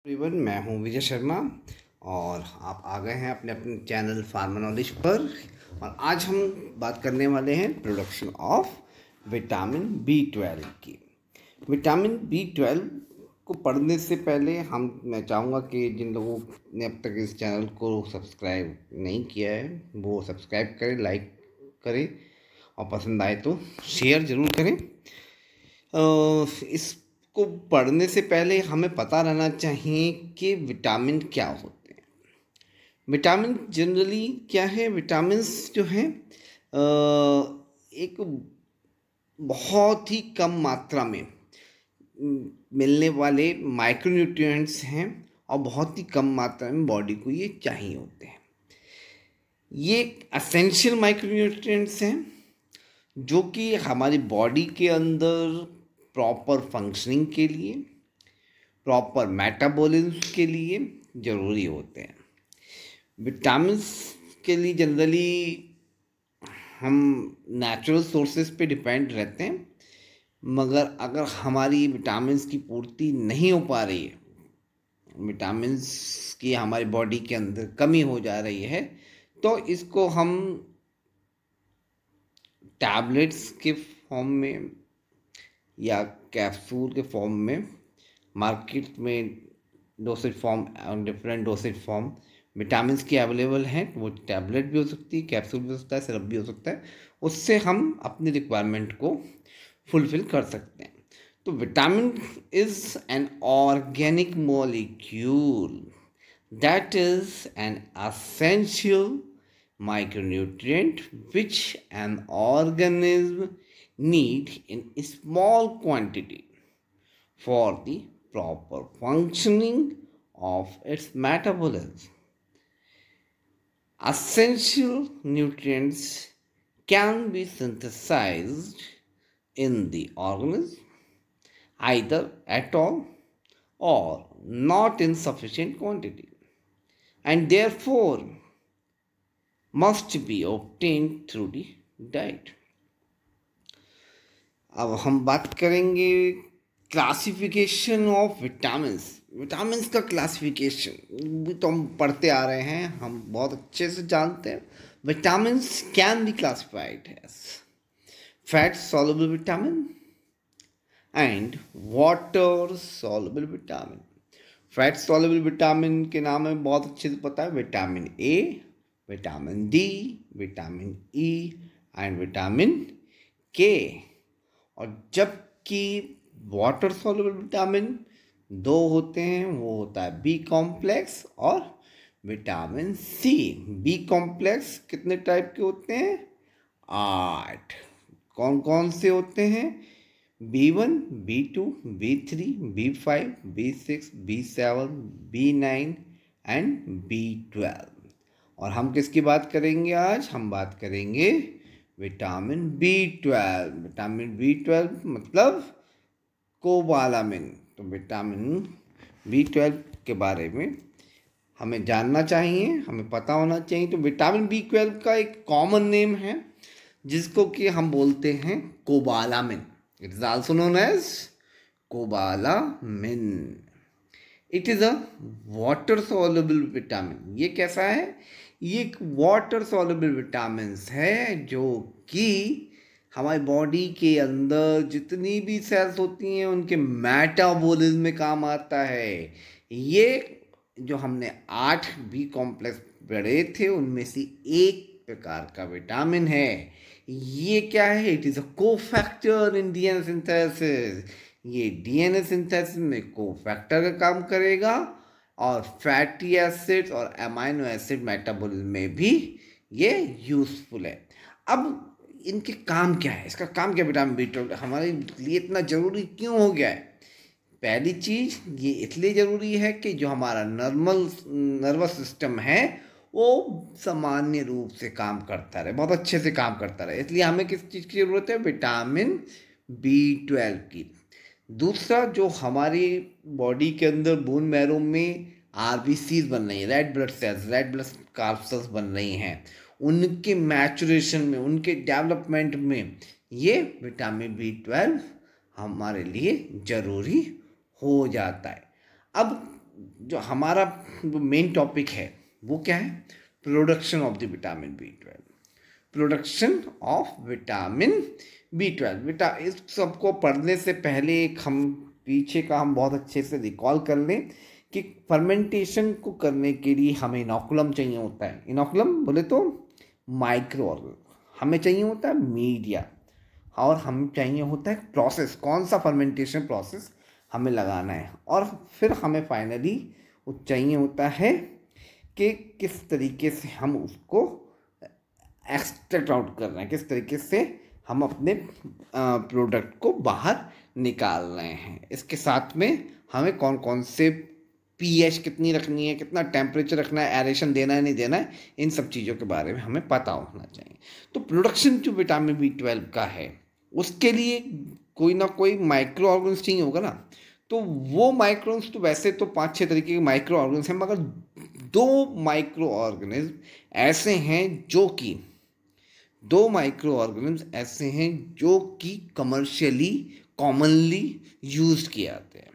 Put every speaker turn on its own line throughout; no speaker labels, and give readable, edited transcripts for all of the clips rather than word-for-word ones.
Everyone, मैं हूं विजय शर्मा और आप आ गए हैं अपने अपने चैनल फार्मा नॉलेज पर। और आज हम बात करने वाले हैं प्रोडक्शन ऑफ विटामिन B12 की। विटामिन B12 को पढ़ने से पहले मैं चाहूँगा कि जिन लोगों ने अब तक इस चैनल को सब्सक्राइब नहीं किया है वो सब्सक्राइब करें, लाइक करें और पसंद आए तो शेयर ज़रूर करें। इसको पढ़ने से पहले हमें पता रहना चाहिए कि विटामिन क्या होते हैं। विटामिन जनरली क्या है? विटामिन्स जो हैं एक बहुत ही कम मात्रा में मिलने वाले माइक्रोन्यूट्रिएंट्स हैं और बहुत ही कम मात्रा में बॉडी को ये चाहिए होते हैं। ये एसेंशियल माइक्रोन्यूट्रिएंट्स हैं जो कि हमारी बॉडी के अंदर प्रॉपर फंक्शनिंग के लिए, प्रॉपर मेटाबॉलिज्म के लिए ज़रूरी होते हैं। विटामिन्स के लिए जनरली हम नेचुरल सोर्सेज पे डिपेंड रहते हैं, मगर अगर हमारी विटामिन्स की पूर्ति नहीं हो पा रही है, विटामिन्स की हमारी बॉडी के अंदर कमी हो जा रही है, तो इसको हम टैबलेट्स के फॉर्म में या कैप्सूल के फॉर्म में मार्केट में dosage form, different dosage form vitamins की अवेलेबल हैं। वो टैबलेट भी हो सकती है, कैप्सूल भी हो सकता है, सिरप भी हो सकता है। उससे हम अपनी रिक्वायरमेंट को फुलफिल कर सकते हैं। तो vitamin is an organic molecule that is an essential micronutrient which an organism need in small quantity for the proper functioning of its metabolism. Essential nutrients can be synthesized in the organism either at all or not in sufficient quantity, and therefore must be obtained through the diet. अब हम बात करेंगे classification of vitamins. Vitamins का classification भी तो हम पढ़ते आ रहे हैं, हम बहुत अच्छे से जानते हैं। Vitamins can be classified as fat soluble vitamin and water soluble vitamin. Fat soluble vitamin के नाम में बहुत अच्छे से पता है, vitamin A, vitamin D, vitamin E and vitamin K. और जबकि वाटर सॉल्युबल विटामिन दो होते हैं, वो होता है बी कॉम्प्लेक्स और विटामिन सी। बी कॉम्प्लेक्स कितने टाइप के होते हैं? 8। कौन कौन से होते हैं? B1, B2, B3, B5, B6, B7, B9 and B12। और हम किसकी बात करेंगे आज? हम बात करेंगे विटामिन B12। विटामिन B12 मतलब कोबालामिन। तो विटामिन B12 के बारे में हमें जानना चाहिए, हमें पता होना चाहिए। तो विटामिन B12 का एक कॉमन नेम है जिसको कि हम बोलते हैं cobalamin. It is also known as cobalamin. It is a water soluble vitamin. ये कैसा है? ये एक वाटर सॉल्युबल विटामिन्स है जो कि हमारी बॉडी के अंदर जितनी भी सेल्स होती हैं उनके मेटाबॉलिज्म में काम आता है। ये जो हमने 8 बी कॉम्प्लेक्स पढ़े थे उनमें से एक प्रकार का विटामिन है। ये क्या है? It is a cofactor in DNA synthesis. ये डीएनए सिंथेसिस में कोफैक्टर का काम करेगा और फैटी एसिड्स और अमाइनो एसिड मेटाबॉलिज्म में भी ये यूज़फुल है। अब इनके काम क्या है? इसका काम क्या विटामिन B12 हमारे लिए इतना ज़रूरी क्यों हो गया है? पहली चीज़ ये इसलिए ज़रूरी है कि जो हमारा नर्वस सिस्टम है वो सामान्य रूप से काम करता रहे, बहुत अच्छे से काम करता रहे। इसलिए हमें किस चीज़ की ज़रूरत है? विटामिन B12 की। दूसरा, जो हमारी बॉडी के अंदर बोन मैरो में RBCs बन रही हैं, red blood cells, red blood carpals बन रही हैं, उनके मैचुरेशन में, उनके डेवलपमेंट में ये विटामिन B12 हमारे लिए ज़रूरी हो जाता है। अब जो हमारा मेन टॉपिक है वो क्या है, production of the vitamin B12, production of vitamin B12। बेटा इस सबको पढ़ने से पहले एक हम पीछे का हम बहुत अच्छे से रिकॉल कर लें कि फर्मेंटेशन को करने के लिए हमें इनोकुलम चाहिए होता है। इनोकुलम बोले तो माइक्रो ऑर्गन, हमें चाहिए होता है मीडिया, और हमें चाहिए होता है प्रोसेस, कौन सा फर्मेंटेशन प्रोसेस हमें लगाना है, और फिर हमें फाइनली चाहिए होता है कि किस तरीके से हम उसको एक्सट्रैक्ट आउट कर रहे हैं, किस तरीके से हम अपने प्रोडक्ट को बाहर निकाल रहे हैं। इसके साथ में हमें कौन कौन से pH कितनी रखनी है, कितना टेम्परेचर रखना है, एरेशन देना है नहीं देना है, इन सब चीज़ों के बारे में हमें पता होना चाहिए। तो प्रोडक्शन जो विटामिन B12 का है उसके लिए कोई ना कोई माइक्रो ऑर्गन्स चाहिए होगा ना। तो वो माइक्रोन्स तो वैसे तो 5-6 तरीके के माइक्रो ऑर्गन्स हैं, मगर 2 माइक्रो ऑर्गेनिज्म ऐसे हैं जो कि 2 माइक्रो ऑर्गेनिज्म ऐसे हैं जो कि कमर्शियली कॉमनली यूज किए जाते हैं।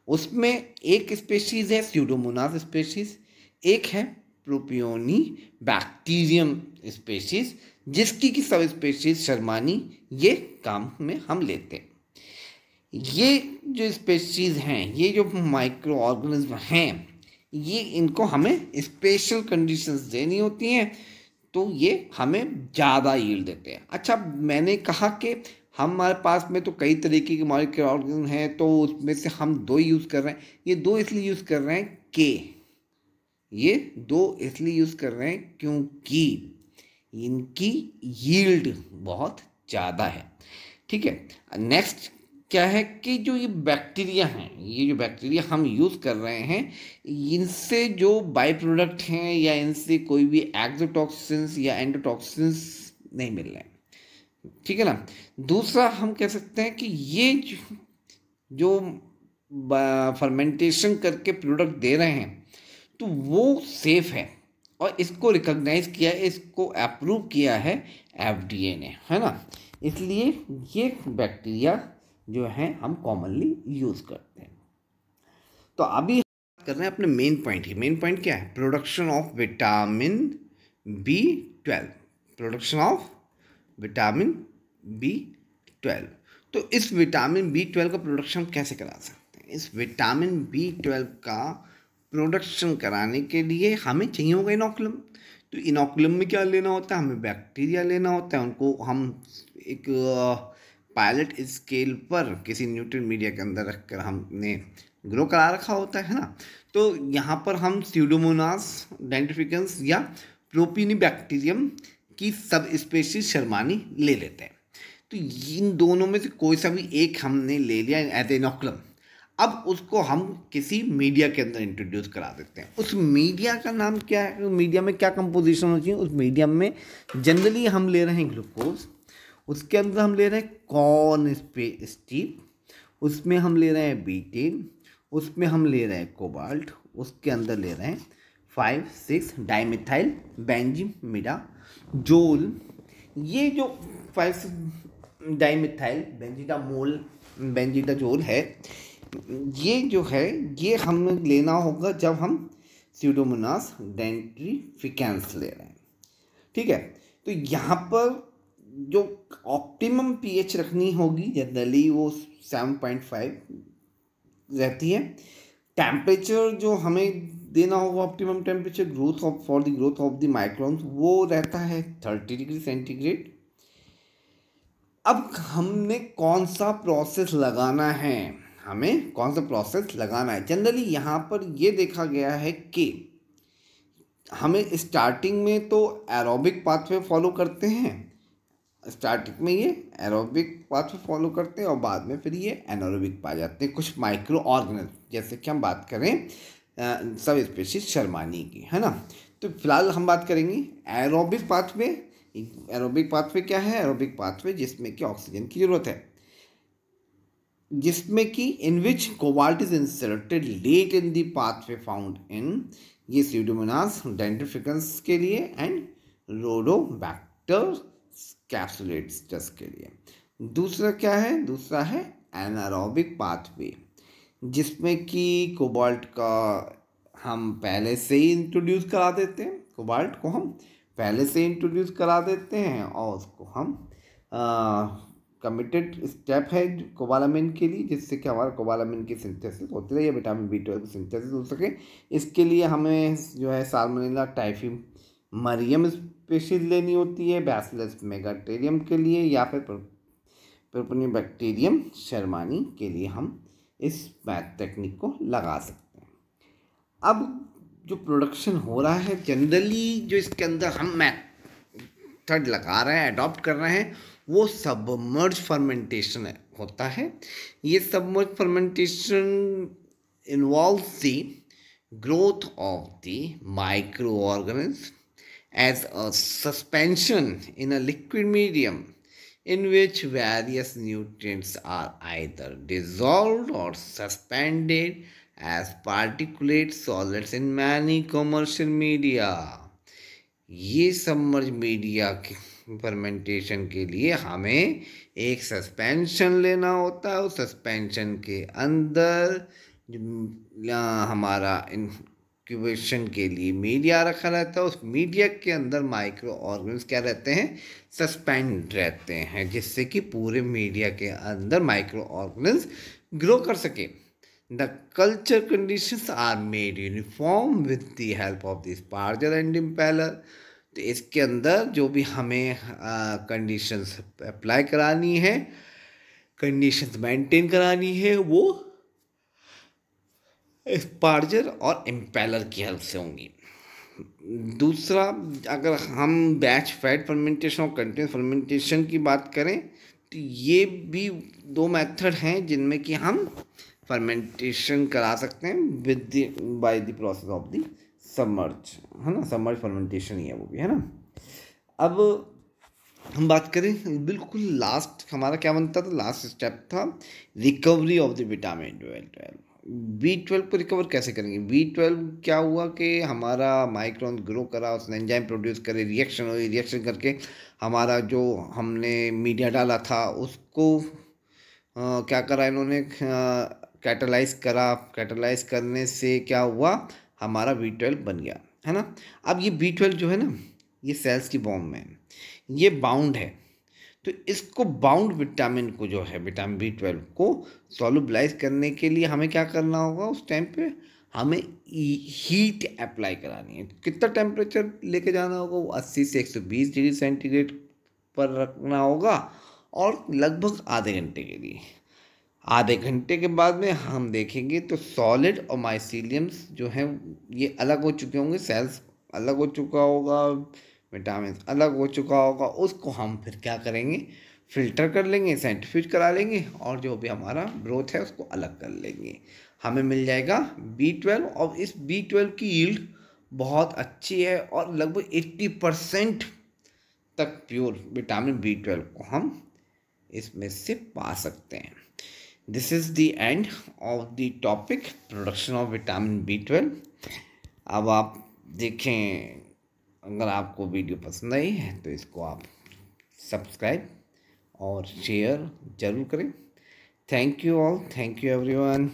उसमें एक स्पेशीज़ है स्यूडोमोनास स्पेशीज़, एक है प्रोपियोनी बैक्टीरियम स्पेशीज़, जिसकी की सब स्पेशीज़ शर्मानी ये काम में हम लेते हैं। ये जो स्पेशीज़ हैं, ये जो माइक्रो ऑर्गेनिज्म हैं, ये इनको हमें स्पेशल कंडीशंस देनी होती हैं, तो ये हमें ज़्यादा यील्ड देते हैं। अच्छा, मैंने कहा कि हमारे पास में तो कई तरीके के माइक्रो ऑर्गेनिज्म हैं, तो उसमें से हम 2 यूज़ कर रहे हैं। ये 2 इसलिए यूज़ कर रहे हैं कि ये 2 इसलिए यूज़ कर रहे हैं क्योंकि इनकी यील्ड बहुत ज़्यादा है। ठीक है, नेक्स्ट क्या है कि जो ये बैक्टीरिया हैं, ये जो बैक्टीरिया हम यूज़ कर रहे हैं, इनसे जो बाई प्रोडक्ट हैं या इनसे कोई भी एक्सोटॉक्सिन्स या एंडोटॉक्सिन्स नहीं मिल रहे हैं। ठीक है ना। दूसरा हम कह सकते हैं कि ये जो फर्मेंटेशन करके प्रोडक्ट दे रहे हैं तो वो सेफ है, और इसको रिकॉग्नाइज किया है, इसको अप्रूव किया है FDA ने, है ना। इसलिए ये बैक्टीरिया जो है हम कॉमनली यूज़ करते हैं। तो अभी कर रहे हैं अपने मेन पॉइंट ही। मेन पॉइंट क्या है, production of vitamin B12, production of vitamin B12। तो इस विटामिन B12 का प्रोडक्शन कैसे करा सकते हैं? इस विटामिन B12 का प्रोडक्शन कराने के लिए हमें चाहिए होगा इनोकुलम। तो इनोकुलम में क्या लेना होता है, हमें बैक्टीरिया लेना होता है, उनको हम एक पायलट स्केल पर किसी न्यूट्रिएंट मीडिया के अंदर रखकर हमने ग्रो करा रखा होता है ना। तो यहाँ पर हम स्यूडोमोनास डेंड्रिफिकेंस या प्रोपियोनिबैक्टीरियम की सब स्पेशीज शर्मानी ले लेते हैं। तो इन दोनों में से कोई सा भी एक हमने ले लिया एज इनोकुलम। अब उसको हम किसी मीडिया के अंदर इंट्रोड्यूस करा देते हैं। उस मीडिया का नाम क्या है, मीडिया में क्या कंपोजिशन होनी चाहिए? उस मीडियम में जनरली हम ले रहे हैं ग्लूकोज, उसके अंदर हम ले रहे हैं कॉर्न स्टीप, उसमें हम ले रहे हैं बीटेन, उसमें हम ले रहे हैं कोबाल्ट, उसके अंदर ले रहे हैं 5,6 डाइमिथाइल बेंजीमिडाजोल। ये जो 5,6 डाइमिथाइल बेंजीडाजोल है, ये जो है ये हमें लेना होगा जब हम स्यूडोमोनास डेंड्रिफिकेंस ले रहे हैं। ठीक है, तो यहाँ पर जो ऑप्टिमम pH रखनी होगी जनरली वो 7.5 रहती है। टेम्परेचर जो हमें देना होगा optimum temperature for the growth of the microns वो रहता है 30 डिग्री सेंटीग्रेड। अब हमने कौन सा प्रोसेस लगाना है, हमें कौन सा प्रोसेस लगाना है? जनरली यहाँ पर ये देखा गया है कि हमें स्टार्टिंग में तो एरोबिक पाथवे फॉलो करते हैं, स्टार्टिंग में ये एरोबिक पाथवे फॉलो करते हैं और बाद में फिर ये एनारोबिक पा जाते हैं कुछ माइक्रो ऑर्गेनिज्म, जैसे कि हम बात करें सब स्पीशीज शर्मानी की, है ना। तो फिलहाल हम बात करेंगे एरोबिक पाथवे। एरोबिक पाथवे क्या है? एरोबिक पाथवे जिसमें कि ऑक्सीजन की जरूरत है, जिसमें कि in which cobalt is inserted let in the pathway found in, ये स्यूडोमोनास डेंड्रिफिकेंस के लिए एंड रोडोबैक्टर कैप्सुलेट्स के लिए। दूसरा क्या है? दूसरा है एनारोबिक पाथवे, जिसमें कि कोबाल्ट का हम पहले से ही इंट्रोड्यूस करा देते हैं, कोबाल्ट को हम पहले से इंट्रोड्यूस करा देते हैं और उसको हम कमिटेड स्टेप है कोबालामिन के लिए, जिससे कि हमारा कोबालामिन की सिंथेसिस होती रहे या विटामिन B12 की सिंथेसिस हो सके। इसके लिए हमें जो है साल्मोनेला टाइफिमरियम स्पीशीज लेनी होती है बैसिलस मेगाटेरियम के लिए, या फिर प्रोपोनियोबैक्टीरियम शर्मानी के लिए हम इस मैथ टेक्निक को लगा सकते हैं। अब जो प्रोडक्शन हो रहा है जनरली, जो इसके अंदर हम मेथड लगा रहे हैं, अडॉप्ट कर रहे हैं, वो सबमर्ज फर्मेंटेशन होता है। ये submerge fermentation involves the growth of the microorganism as a suspension in a liquid medium in which various nutrients are either dissolved or suspended as particulate solids in many commercial media। ये submerge media के fermentation के लिए हमें एक suspension लेना होता है। उस सस्पेंशन के अंदर हमारा इंक्यूबेशन के लिए मीडिया रखा रहता है। उस मीडिया के अंदर माइक्रो ऑर्गेनिज्म क्या रहते हैं, सस्पेंड रहते हैं, जिससे कि पूरे मीडिया के अंदर माइक्रो ऑर्गेनिज्म ग्रो कर सके। The culture conditions are made uniform with the help of the sparger and impeller. तो इसके अंदर जो भी हमें कंडीशंस अप्लाई करानी है, कंडीशंस मेंटेन करानी है, वो स्पार्जर और इम्पेलर की हेल्प से होंगी। दूसरा, अगर हम बैच फैट फर्मेंटेशन और कंटिन्यूस फर्मेंटेशन की बात करें तो ये भी दो मेथड हैं जिनमें कि हम फर्मेंटेशन करा सकते हैं with by the process of the submerge, है ना, सबमर्ज फर्मेंटेशन ही है वो भी, है ना। अब हम बात करें, बिल्कुल लास्ट हमारा क्या बनता था, लास्ट स्टेप था recovery of the vitamin B12 को रिकवर कैसे करेंगे। B12 क्या हुआ कि हमारा माइक्रोन ग्रो करा, उसने एंजाइम प्रोड्यूस करे, रिएक्शन हुई, रिएक्शन करके हमारा जो हमने मीडिया डाला था उसको क्या करा इन्होंने, कैटलाइज करा। कैटलाइज करने से क्या हुआ, हमारा B12 बन गया, है ना। अब ये B12 जो है ना, ये सेल्स की बॉम्ब में ये बाउंड है, तो इसको बाउंड विटामिन को जो है विटामिन B12 को सॉल्युबलाइज करने के लिए हमें क्या करना होगा, उस टाइम पे हमें हीट अप्लाई करानी है। कितना टेम्परेचर लेके जाना होगा, वो 80 से 120 डिग्री सेंटीग्रेड पर रखना होगा, और लगभग आधे घंटे के लिए। आधे घंटे के बाद में हम देखेंगे तो सॉलिड और माइसीलियम्स जो हैं ये अलग हो चुके होंगे, सेल्स अलग हो चुका होगा, विटामिन अलग हो चुका होगा। उसको हम फिर क्या करेंगे, फिल्टर कर लेंगे, सेंट्रीफ्यूज करा लेंगे, और जो भी हमारा ग्रोथ है उसको अलग कर लेंगे। हमें मिल जाएगा B12, और इस B12 की यील्ड बहुत अच्छी है, और लगभग 80% तक प्योर विटामिन B12 को हम इसमें से पा सकते हैं। This is the end of the topic production of vitamin B12। अब आप देखें, अगर आपको वीडियो पसंद आई है तो इसको आप सब्सक्राइब और शेयर ज़रूर करें। Thank you all, thank you everyone.